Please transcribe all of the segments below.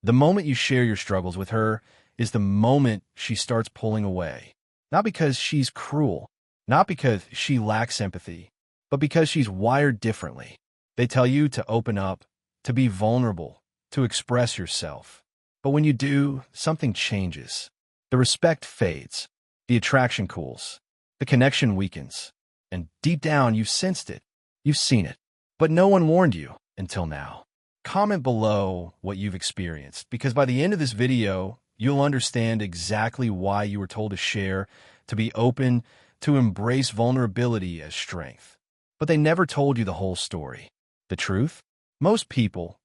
The moment you share your struggles with her is the moment she starts pulling away. Not because she's cruel, not because she lacks empathy, but because she's wired differently. They tell you to open up, to be vulnerable, to express yourself. But when you do, something changes. The respect fades, the attraction cools, the connection weakens, and deep down you've sensed it, you've seen it. But no one warned you until now. Comment below what you've experienced, because by the end of this video, you'll understand exactly why you were told to share, to be open, to embrace vulnerability as strength. But they never told you the whole story. The truth? Most people,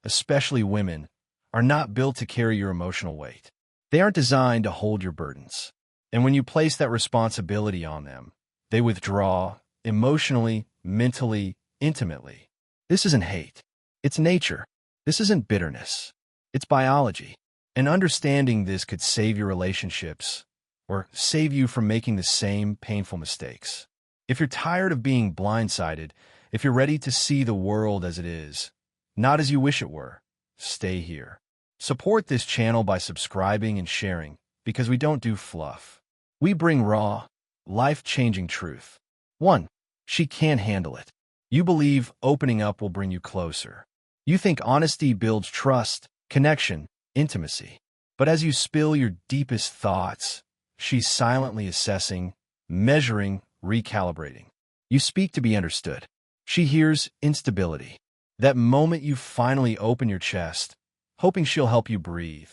especially women, are not built to carry your emotional weight. They aren't designed to hold your burdens. And when you place that responsibility on them, they withdraw emotionally, mentally, intimately. This isn't hate. It's nature. This isn't bitterness. It's biology. And understanding this could save your relationships or save you from making the same painful mistakes. If you're tired of being blindsided, if you're ready to see the world as it is, not as you wish it were, stay here. Support this channel by subscribing and sharing, because we don't do fluff. We bring raw, life-changing truth. 1. She can't handle it. You believe opening up will bring you closer. You think honesty builds trust, connection, intimacy. But as you spill your deepest thoughts, she's silently assessing, measuring, recalibrating. You speak to be understood. She hears instability. That moment you finally open your chest, hoping she'll help you breathe,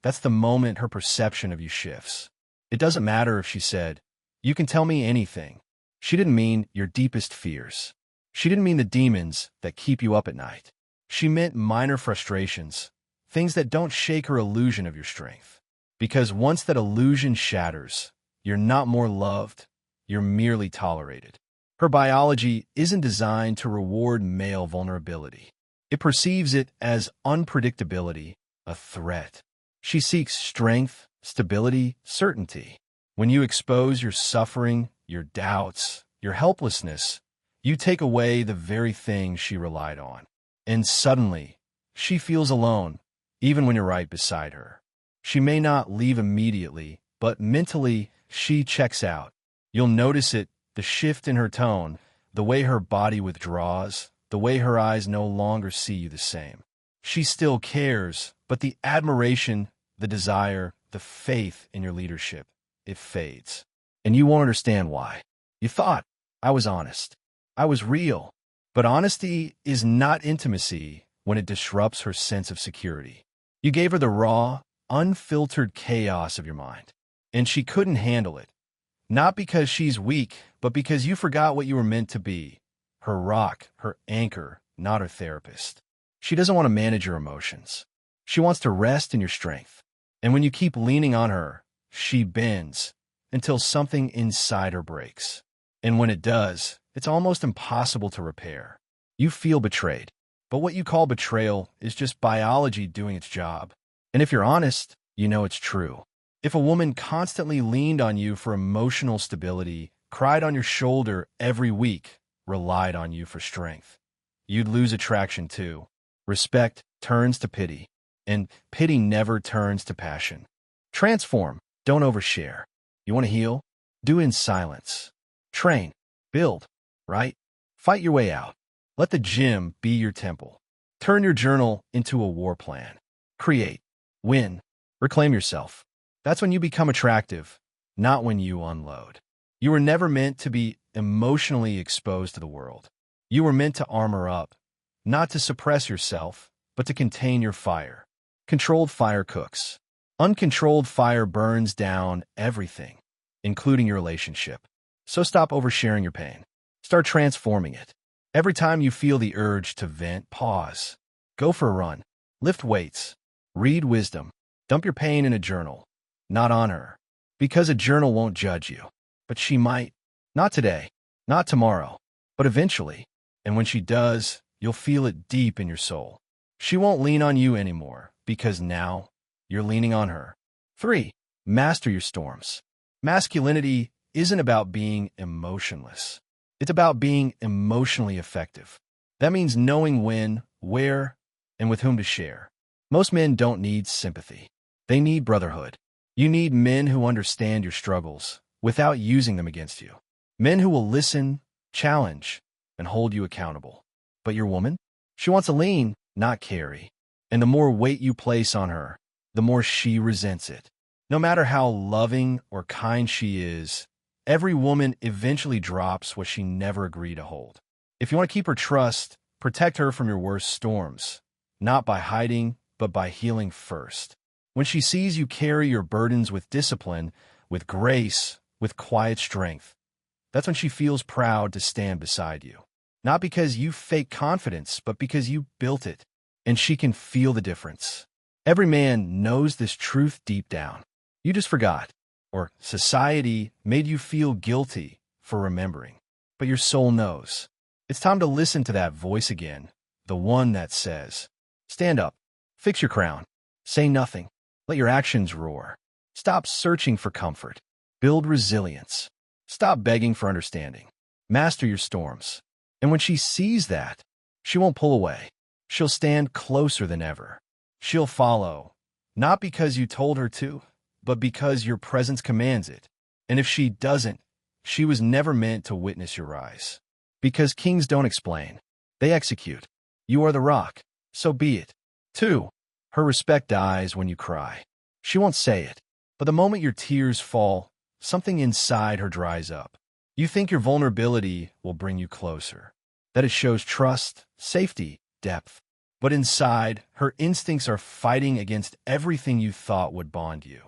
that's the moment her perception of you shifts. It doesn't matter if she said, "You can tell me anything." She didn't mean your deepest fears. She didn't mean the demons that keep you up at night. She meant minor frustrations, things that don't shake her illusion of your strength. Because once that illusion shatters, you're not more loved, you're merely tolerated. Her biology isn't designed to reward male vulnerability. It perceives it as unpredictability, a threat. She seeks strength, stability, certainty. When you expose your suffering, your doubts, your helplessness, you take away the very thing she relied on. And suddenly, she feels alone, even when you're right beside her. She may not leave immediately, but mentally, she checks out. You'll notice it, the shift in her tone, the way her body withdraws, the way her eyes no longer see you the same. She still cares, but the admiration, the desire, the faith in your leadership, it fades. And you won't understand why. You thought, I was honest. I was real. But honesty is not intimacy when it disrupts her sense of security. You gave her the raw, unfiltered chaos of your mind, and she couldn't handle it. Not because she's weak, but because you forgot what you were meant to be. Her rock, her anchor, not her therapist. She doesn't want to manage your emotions. She wants to rest in your strength. And when you keep leaning on her, she bends until something inside her breaks. And when it does, it's almost impossible to repair. You feel betrayed. But what you call betrayal is just biology doing its job. And if you're honest, you know it's true. If a woman constantly leaned on you for emotional stability, cried on your shoulder every week, relied on you for strength, you'd lose attraction too. Respect turns to pity, and pity never turns to passion. Transform, don't overshare. You want to heal? Do it in silence. Train, build, right? Fight your way out. Let the gym be your temple. Turn your journal into a war plan. Create, win, reclaim yourself. That's when you become attractive, not when you unload. You were never meant to be emotionally exposed to the world. You were meant to armor up, not to suppress yourself, but to contain your fire. Controlled fire cooks. Uncontrolled fire burns down everything, including your relationship. So stop oversharing your pain. Start transforming it. Every time you feel the urge to vent, pause. Go for a run. Lift weights. Read wisdom. Dump your pain in a journal. Not on her. Because a journal won't judge you. But she might. Not today. Not tomorrow. But eventually. And when she does, you'll feel it deep in your soul. She won't lean on you anymore, because now you're leaning on her. 3. Master your storms. Masculinity isn't about being emotionless. It's about being emotionally effective. That means knowing when, where, and with whom to share. Most men don't need sympathy. They need brotherhood. You need men who understand your struggles without using them against you. Men who will listen, challenge, and hold you accountable. But your woman? She wants to lean, not carry. And the more weight you place on her, the more she resents it. No matter how loving or kind she is, every woman eventually drops what she never agreed to hold. If you want to keep her trust, protect her from your worst storms, not by hiding, but by healing first. When she sees you carry your burdens with discipline, with grace, with quiet strength, that's when she feels proud to stand beside you. Not because you fake confidence, but because you built it, and she can feel the difference. Every man knows this truth deep down. You just forgot, or society made you feel guilty for remembering. But your soul knows. It's time to listen to that voice again, the one that says, stand up, fix your crown, say nothing, let your actions roar. Stop searching for comfort, build resilience. Stop begging for understanding, master your storms. And when she sees that, she won't pull away. She'll stand closer than ever. She'll follow, not because you told her to, but because your presence commands it. And if she doesn't, she was never meant to witness your rise. Because kings don't explain, they execute. You are the rock, so be it. 2. Her respect dies when you cry. She won't say it, but the moment your tears fall, something inside her dries up. You think your vulnerability will bring you closer, that it shows trust, safety, depth. But inside, her instincts are fighting against everything you thought would bond you.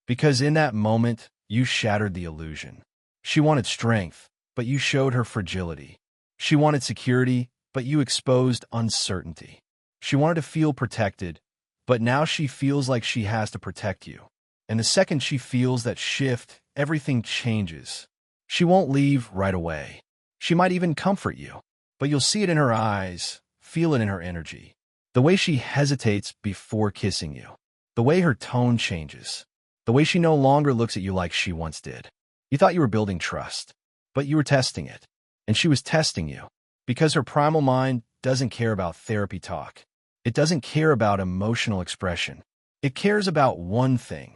Because in that moment, you shattered the illusion. She wanted strength, but you showed her fragility. She wanted security, but you exposed uncertainty. She wanted to feel protected, but now she feels like she has to protect you. And the second she feels that shift, everything changes. She won't leave right away. She might even comfort you, but you'll see it in her eyes, feel it in her energy. The way she hesitates before kissing you. The way her tone changes. The way she no longer looks at you like she once did. You thought you were building trust, but you were testing it. And she was testing you. Because her primal mind doesn't care about therapy talk. It doesn't care about emotional expression. It cares about one thing.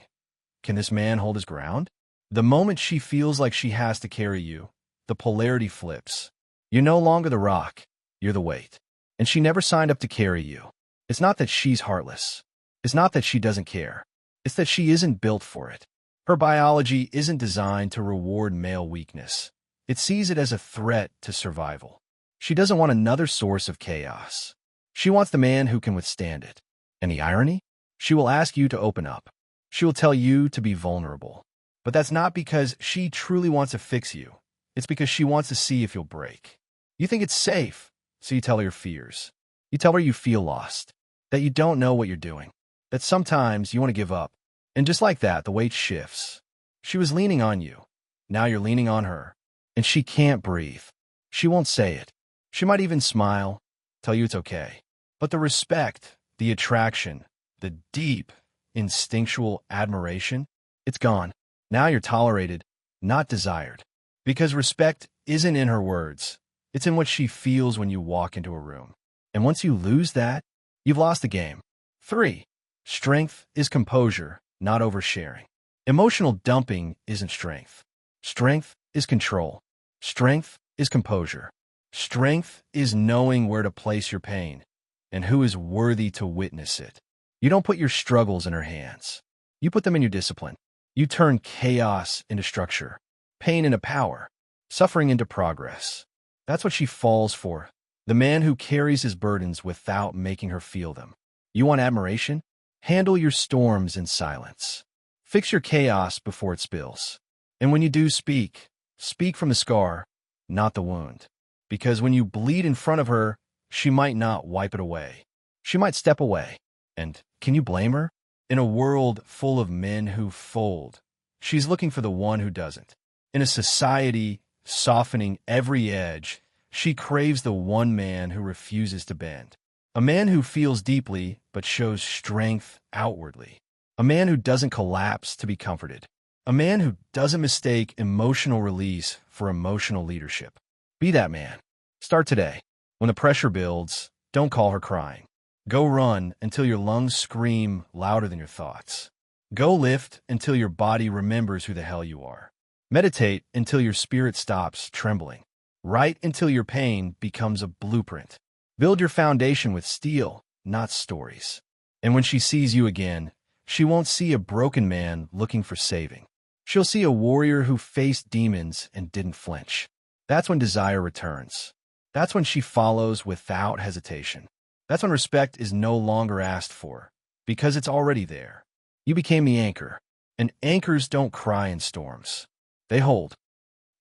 Can this man hold his ground? The moment she feels like she has to carry you, the polarity flips. You're no longer the rock. You're the weight. And she never signed up to carry you. It's not that she's heartless. It's not that she doesn't care. It's that she isn't built for it. Her biology isn't designed to reward male weakness. It sees it as a threat to survival. She doesn't want another source of chaos. She wants the man who can withstand it. And the irony? She will ask you to open up. She will tell you to be vulnerable. But that's not because she truly wants to fix you. It's because she wants to see if you'll break. You think it's safe, so you tell her your fears. You tell her you feel lost, that you don't know what you're doing, that sometimes you want to give up. And just like that, the weight shifts. She was leaning on you. Now you're leaning on her. And she can't breathe. She won't say it. She might even smile, tell you it's okay. But the respect, the attraction, the deep, instinctual admiration, it's gone. Now you're tolerated, not desired. Because respect isn't in her words. It's in what she feels when you walk into a room. And once you lose that, you've lost the game. 3. Strength is composure, not oversharing. Emotional dumping isn't strength. Strength is control. Strength is composure. Strength is knowing where to place your pain and who is worthy to witness it. You don't put your struggles in her hands. You put them in your discipline. You turn chaos into structure, pain into power, suffering into progress. That's what she falls for. The man who carries his burdens without making her feel them. You want admiration? Handle your storms in silence. Fix your chaos before it spills. And when you do speak, speak from the scar, not the wound. Because when you bleed in front of her, she might not wipe it away. She might step away. And can you blame her? In a world full of men who fold, she's looking for the one who doesn't. In a society softening every edge, she craves the one man who refuses to bend. A man who feels deeply but shows strength outwardly. A man who doesn't collapse to be comforted. A man who doesn't mistake emotional release for emotional leadership. Be that man. Start today. When the pressure builds, don't call her crying. Go run until your lungs scream louder than your thoughts. Go lift until your body remembers who the hell you are. Meditate until your spirit stops trembling. Write until your pain becomes a blueprint. Build your foundation with steel, not stories. And when she sees you again, she won't see a broken man looking for saving. She'll see a warrior who faced demons and didn't flinch. That's when desire returns. That's when she follows without hesitation. That's when respect is no longer asked for, because it's already there. You became the anchor, and anchors don't cry in storms. They hold.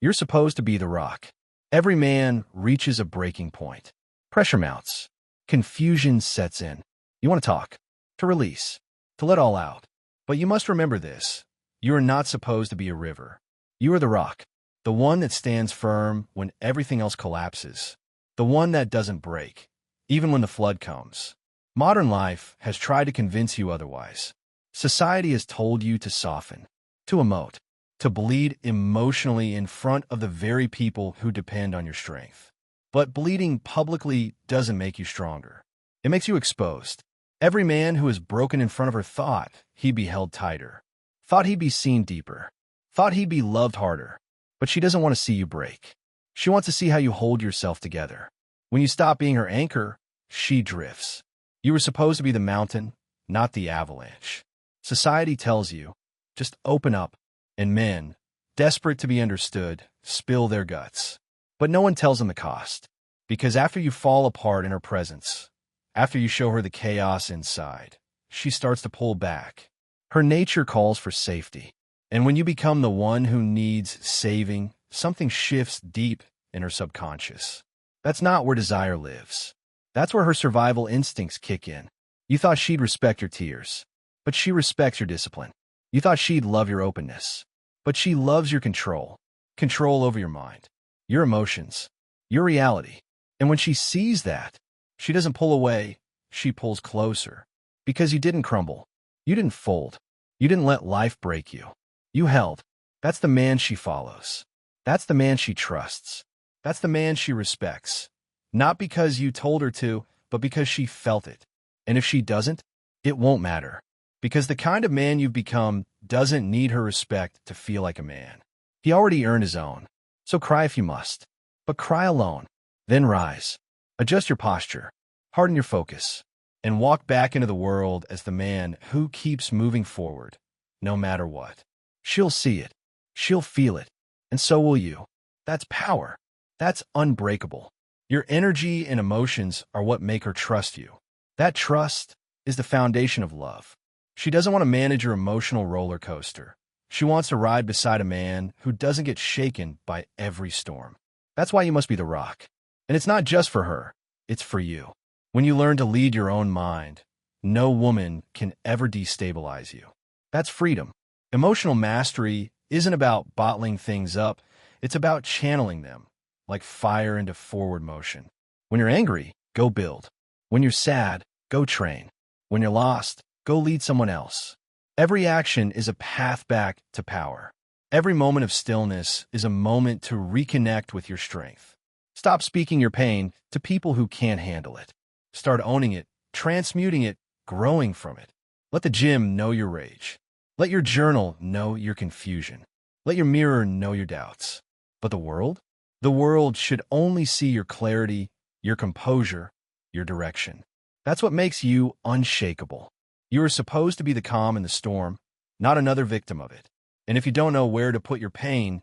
You're supposed to be the rock. Every man reaches a breaking point. Pressure mounts. Confusion sets in. You want to talk, to release, to let all out. But you must remember this. You are not supposed to be a river. You are the rock, the one that stands firm when everything else collapses, the one that doesn't break, even when the flood comes. Modern life has tried to convince you otherwise. Society has told you to soften, to emote, to bleed emotionally in front of the very people who depend on your strength. But bleeding publicly doesn't make you stronger. It makes you exposed. Every man who is broken in front of her thought he'd be held tighter, thought he'd be seen deeper, thought he'd be loved harder. But she doesn't want to see you break. She wants to see how you hold yourself together. When you stop being her anchor, she drifts. You were supposed to be the mountain, not the avalanche. Society tells you, just open up, and men, desperate to be understood, spill their guts. But no one tells them the cost, because after you fall apart in her presence, after you show her the chaos inside, she starts to pull back. Her nature calls for safety. And when you become the one who needs saving, something shifts deep in her subconscious. That's not where desire lives. That's where her survival instincts kick in. You thought she'd respect your tears, but she respects your discipline. You thought she'd love your openness, but she loves your control. Control over your mind, your emotions, your reality. And when she sees that, she doesn't pull away, she pulls closer. Because you didn't crumble. You didn't fold. You didn't let life break you. You held. That's the man she follows. That's the man she trusts. That's the man she respects. Not because you told her to, but because she felt it. And if she doesn't, it won't matter. Because the kind of man you've become doesn't need her respect to feel like a man. He already earned his own. So cry if you must. But cry alone. Then rise. Adjust your posture. Harden your focus. And walk back into the world as the man who keeps moving forward, no matter what. She'll see it. She'll feel it. And so will you. That's power. That's unbreakable. Your energy and emotions are what make her trust you. That trust is the foundation of love. She doesn't want to manage your emotional roller coaster. She wants to ride beside a man who doesn't get shaken by every storm. That's why you must be the rock. And it's not just for her. It's for you. When you learn to lead your own mind, no woman can ever destabilize you. That's freedom. Emotional mastery isn't about bottling things up. It's about channeling them, like fire into forward motion. When you're angry, go build. When you're sad, go train. When you're lost, go lead someone else. Every action is a path back to power. Every moment of stillness is a moment to reconnect with your strength. Stop speaking your pain to people who can't handle it. Start owning it, transmuting it, growing from it. Let the gym know your rage. Let your journal know your confusion. Let your mirror know your doubts. But the world? The world should only see your clarity, your composure, your direction. That's what makes you unshakable. You are supposed to be the calm in the storm, not another victim of it. And if you don't know where to put your pain,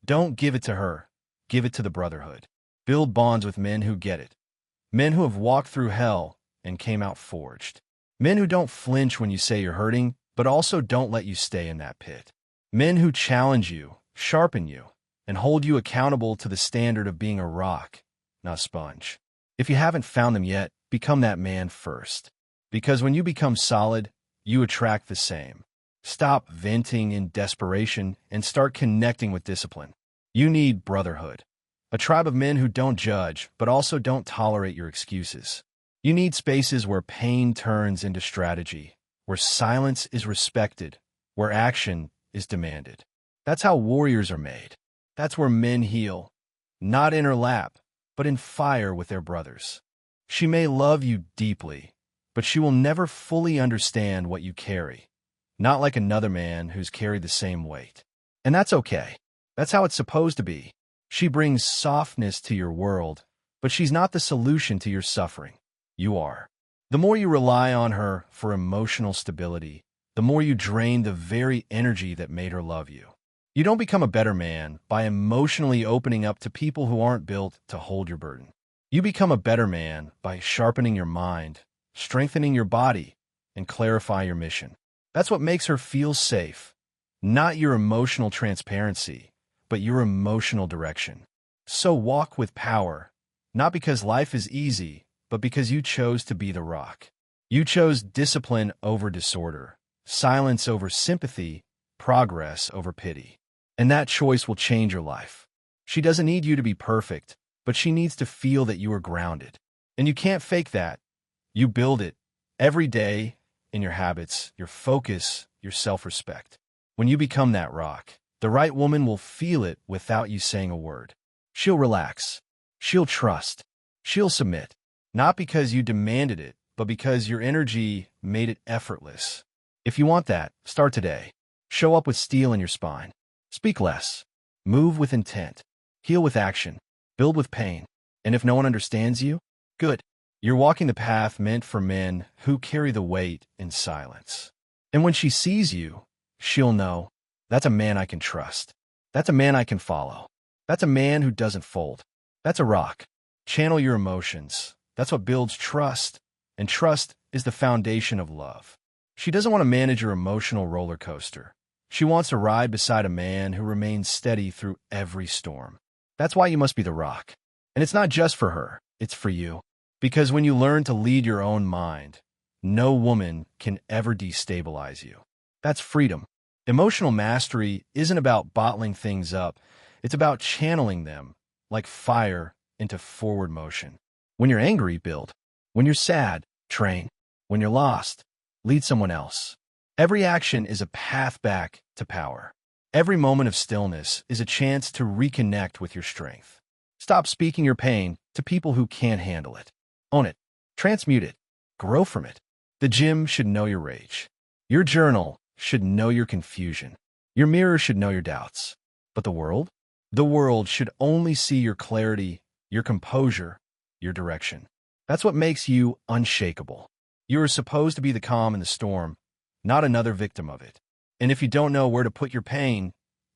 don't give it to her. Give it to the brotherhood. Build bonds with men who get it. Men who have walked through hell and came out forged. Men who don't flinch when you say you're hurting, but also don't let you stay in that pit. Men who challenge you, sharpen you, and hold you accountable to the standard of being a rock, not a sponge. If you haven't found them yet, become that man first. Because when you become solid, you attract the same. Stop venting in desperation and start connecting with discipline. You need brotherhood. A tribe of men who don't judge, but also don't tolerate your excuses. You need spaces where pain turns into strategy, where silence is respected, where action is demanded. That's how warriors are made. That's where men heal, not in her lap, but in fire with their brothers. She may love you deeply, but she will never fully understand what you carry, not like another man who's carried the same weight. And that's okay. That's how it's supposed to be. She brings softness to your world, but she's not the solution to your suffering. You are. The more you rely on her for emotional stability, the more you drain the very energy that made her love you. You don't become a better man by emotionally opening up to people who aren't built to hold your burden. You become a better man by sharpening your mind, strengthening your body, and clarifying your mission. That's what makes her feel safe, not your emotional transparency, but your emotional direction. So walk with power, not because life is easy, but because you chose to be the rock. You chose discipline over disorder, silence over sympathy, progress over pity. And that choice will change your life. She doesn't need you to be perfect, but she needs to feel that you are grounded. And you can't fake that. You build it every day in your habits, your focus, your self-respect. When you become that rock, the right woman will feel it without you saying a word. She'll relax. She'll trust. She'll submit. Not because you demanded it, but because your energy made it effortless. If you want that, start today. Show up with steel in your spine. Speak less. Move with intent. Heal with action. Build with pain. And if no one understands you, good. You're walking the path meant for men who carry the weight in silence. And when she sees you, she'll know, that's a man I can trust. That's a man I can follow. That's a man who doesn't fold. That's a rock. Channel your emotions. That's what builds trust. And trust is the foundation of love. She doesn't want to manage your emotional roller coaster. She wants to ride beside a man who remains steady through every storm. That's why you must be the rock. And it's not just for her, it's for you. Because when you learn to lead your own mind, no woman can ever destabilize you. That's freedom. Emotional mastery isn't about bottling things up. It's about channeling them, like fire, into forward motion. When you're angry, build. When you're sad, train. When you're lost, lead someone else. Every action is a path back to power. Every moment of stillness is a chance to reconnect with your strength. Stop speaking your pain to people who can't handle it. Own it. Transmute it. Grow from it. The gym should know your rage. Your journal should know your confusion. Your mirror should know your doubts. But the world? The world should only see your clarity, your composure, your direction. That's what makes you unshakable. You are supposed to be the calm in the storm, not another victim of it. And if you don't know where to put your pain,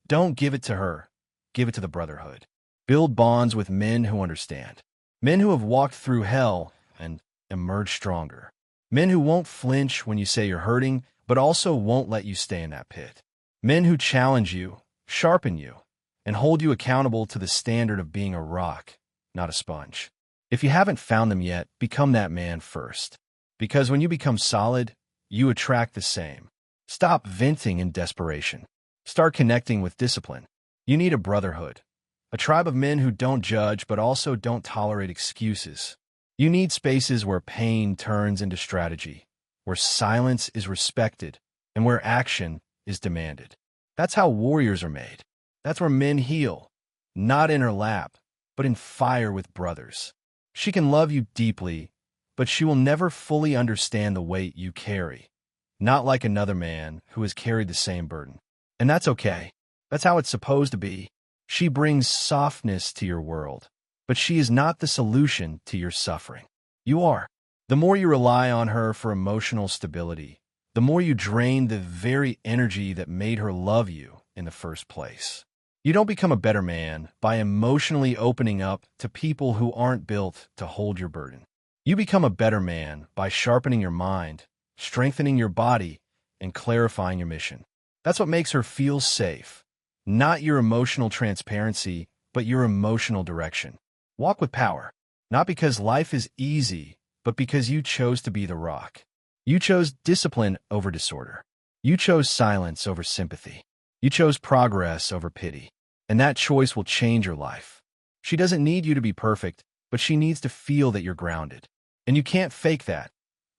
don't give it to her. Give it to the brotherhood. Build bonds with men who understand. Men who have walked through hell and emerged stronger. Men who won't flinch when you say you're hurting, but also won't let you stay in that pit. Men who challenge you, sharpen you, and hold you accountable to the standard of being a rock, not a sponge. If you haven't found them yet, become that man first. Because when you become solid, you attract the same. Stop venting in desperation. Start connecting with discipline. You need a brotherhood. A tribe of men who don't judge but also don't tolerate excuses. You need spaces where pain turns into strategy, where silence is respected, and where action is demanded. That's how warriors are made. That's where men heal, not in her lap, but in fire with brothers. She can love you deeply, but she will never fully understand the weight you carry. Not like another man who has carried the same burden. And that's okay. That's how it's supposed to be. She brings softness to your world, but she is not the solution to your suffering. You are. The more you rely on her for emotional stability, the more you drain the very energy that made her love you in the first place. You don't become a better man by emotionally opening up to people who aren't built to hold your burden. You become a better man by sharpening your mind, strengthening your body, and clarifying your mission. That's what makes her feel safe. Not your emotional transparency, but your emotional direction. Walk with power. Not because life is easy, but because you chose to be the rock. You chose discipline over disorder. You chose silence over sympathy. You chose progress over pity. And that choice will change your life. She doesn't need you to be perfect, but she needs to feel that you're grounded. And you can't fake that.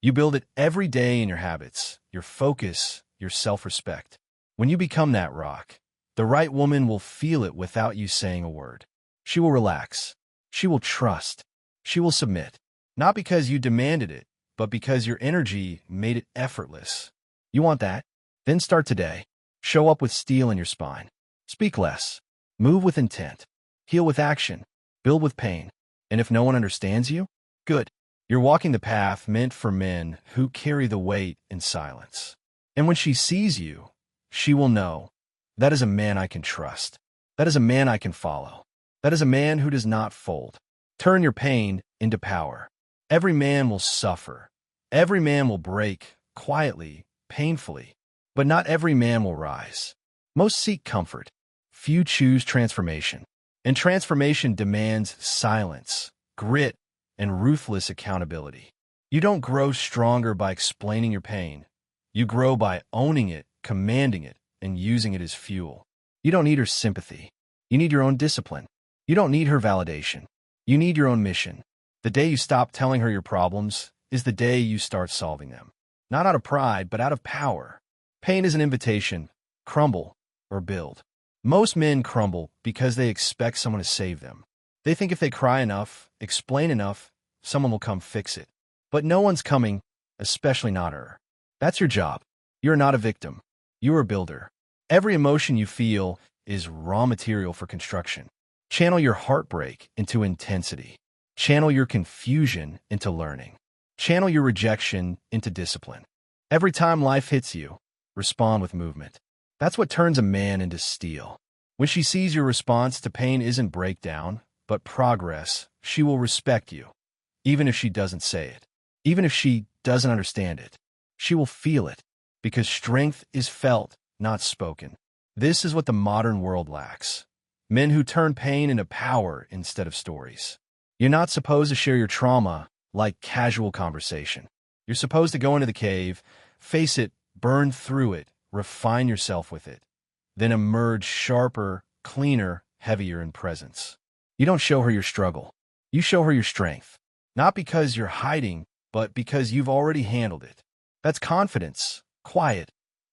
You build it every day in your habits, your focus, your self-respect. When you become that rock, the right woman will feel it without you saying a word. She will relax. She will trust. She will submit. Not because you demanded it, but because your energy made it effortless. You want that? Then start today. Show up with steel in your spine. Speak less. Move with intent. Heal with action. Build with pain. And if no one understands you, good. You're walking the path meant for men who carry the weight in silence. And when she sees you, she will know, that is a man I can trust. That is a man I can follow. That is a man who does not fold. Turn your pain into power. Every man will suffer. Every man will break, quietly, painfully. But not every man will rise. Most seek comfort. Few choose transformation. And transformation demands silence, grit, and ruthless accountability. You don't grow stronger by explaining your pain. You grow by owning it, commanding it, and using it as fuel. You don't need her sympathy. You need your own discipline. You don't need her validation. You need your own mission. The day you stop telling her your problems is the day you start solving them. Not out of pride, but out of power. Pain is an invitation. Crumble or build. Most men crumble because they expect someone to save them. They think if they cry enough, explain enough, someone will come fix it. But no one's coming, especially not her. That's your job. You're not a victim. You're a builder. Every emotion you feel is raw material for construction. Channel your heartbreak into intensity. Channel your confusion into learning. Channel your rejection into discipline. Every time life hits you, respond with movement. That's what turns a man into steel. When she sees your response to pain isn't breakdown, but progress, she will respect you. Even if she doesn't say it. Even if she doesn't understand it. She will feel it. Because strength is felt, not spoken. This is what the modern world lacks. Men who turn pain into power instead of stories. You're not supposed to share your trauma like casual conversation. You're supposed to go into the cave, face it, burn through it, refine yourself with it, then emerge sharper, cleaner, heavier in presence. You don't show her your struggle. You show her your strength. Not because you're hiding, but because you've already handled it. That's confidence, quiet,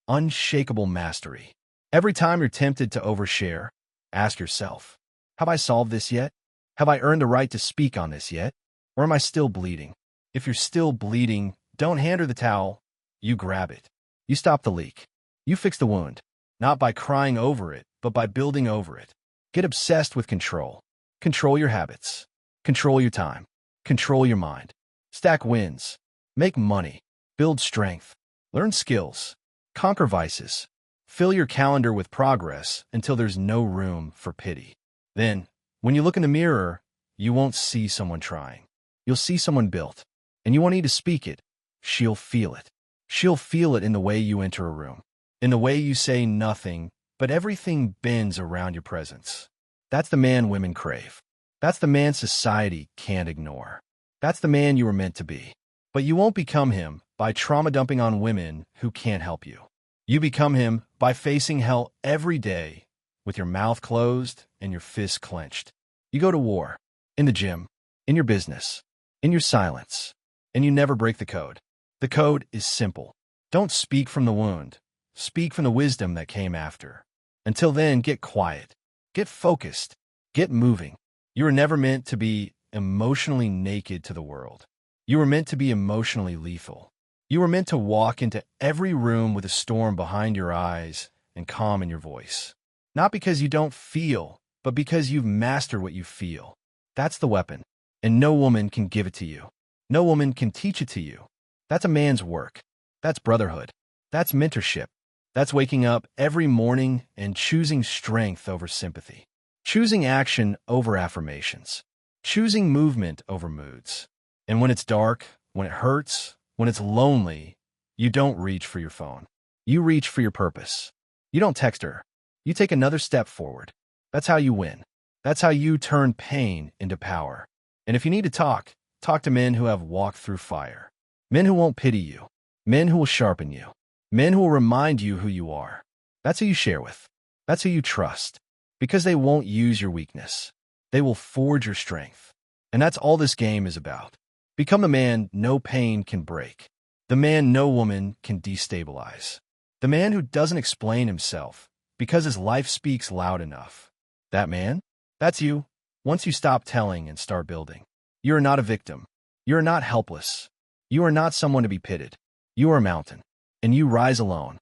unshakable mastery. Every time you're tempted to overshare, ask yourself, have I solved this yet? Have I earned the right to speak on this yet? Or am I still bleeding? If you're still bleeding, don't hand her the towel. You grab it. You stop the leak. You fix the wound, not by crying over it, but by building over it. Get obsessed with control. Control your habits. Control your time. Control your mind. Stack wins. Make money. Build strength. Learn skills. Conquer vices. Fill your calendar with progress until there's no room for pity. Then, when you look in the mirror, you won't see someone trying. You'll see someone built. And you won't need to speak it. She'll feel it. She'll feel it in the way you enter a room. In the way you say nothing, but everything bends around your presence. That's the man women crave. That's the man society can't ignore. That's the man you were meant to be. But you won't become him by trauma dumping on women who can't help you. You become him by facing hell every day with your mouth closed and your fists clenched. You go to war, in the gym, in your business, in your silence, and you never break the code. The code is simple. Don't speak from the wound. Speak from the wisdom that came after. Until then, get quiet. Get focused. Get moving. You were never meant to be emotionally naked to the world. You were meant to be emotionally lethal. You were meant to walk into every room with a storm behind your eyes and calm in your voice. Not because you don't feel, but because you've mastered what you feel. That's the weapon, and no woman can give it to you. No woman can teach it to you. That's a man's work. That's brotherhood. That's mentorship. That's waking up every morning and choosing strength over sympathy. Choosing action over affirmations. Choosing movement over moods. And when it's dark, when it hurts, when it's lonely, you don't reach for your phone. You reach for your purpose. You don't text her. You take another step forward. That's how you win. That's how you turn pain into power. And if you need to talk to men who have walked through fire. Men who won't pity you. Men who will sharpen you. Men who will remind you who you are. That's who you share with. That's who you trust. Because they won't use your weakness. They will forge your strength. And that's all this game is about. Become the man no pain can break. The man no woman can destabilize. The man who doesn't explain himself because his life speaks loud enough. That man? That's you. Once you stop telling and start building. You're not a victim. You're not helpless. You are not someone to be pitied. You are a mountain, and you rise alone.